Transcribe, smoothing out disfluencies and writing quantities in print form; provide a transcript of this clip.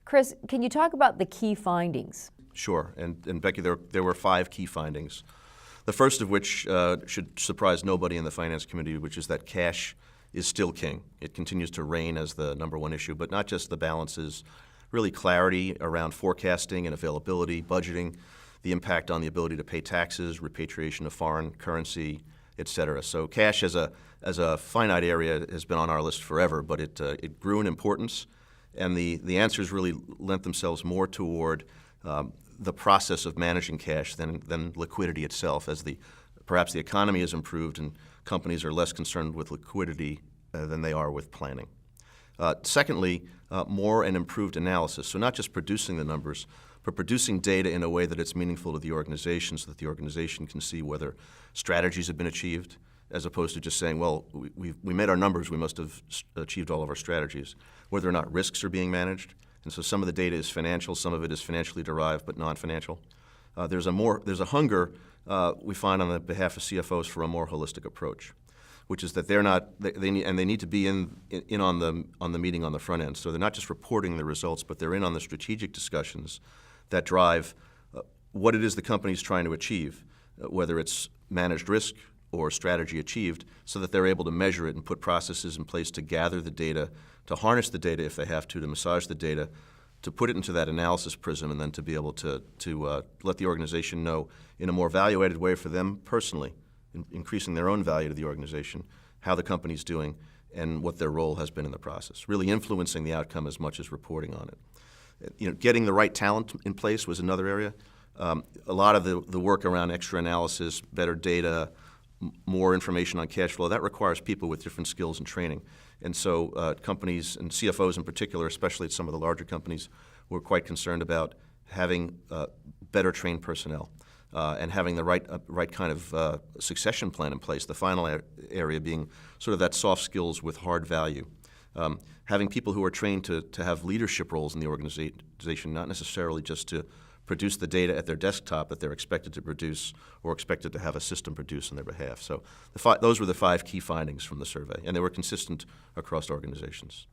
Chris, can you talk about the key findings? Sure, and Becky, there were 5 key findings. The first of which should surprise nobody in the finance committee, which is that cash is still king. It continues to reign as the #1 issue, but not just the balances, really clarity around forecasting and availability, budgeting, the impact on the ability to pay taxes, repatriation of foreign currency, et cetera. So cash as a finite area has been on our list forever, but it grew in importance, and the answers really lent themselves more toward the process of managing cash than liquidity itself, as perhaps the economy has improved and companies are less concerned with liquidity than they are with planning. Secondly, more and improved analysis. So not just producing the numbers, but producing data in a way that it's meaningful to the organization so that the organization can see whether strategies have been achieved, as opposed to just saying, well, we made our numbers, we must have achieved all of our strategies, whether or not risks are being managed. And so some of the data is financial, some of it is financially derived but non-financial. There's a hunger we find on the behalf of CFOs for a more holistic approach, which is that they need to be in on the meeting on the front end. So they're not just reporting the results, but they're in on the strategic discussions that drive what it is the company's trying to achieve, whether it's managed risk or strategy achieved, so that they're able to measure it and put processes in place to gather the data, to harness the data if they have to massage the data, to put it into that analysis prism, and then to be able to let the organization know in a more value-added way for them personally, increasing their own value to the organization, how the company's doing, and what their role has been in the process, really influencing the outcome as much as reporting on it. Getting the right talent in place was another area. A lot of the work around extra analysis, better data, more information on cash flow, that requires people with different skills and training. And so companies, and CFOs in particular, especially at some of the larger companies, were quite concerned about having better trained personnel and having the right kind of succession plan in place, the final area being sort of that soft skills with hard value. Having people who are trained to have leadership roles in the organization, not necessarily just to produce the data at their desktop that they're expected to produce or expected to have a system produce on their behalf. So those were the 5 key findings from the survey, and they were consistent across organizations.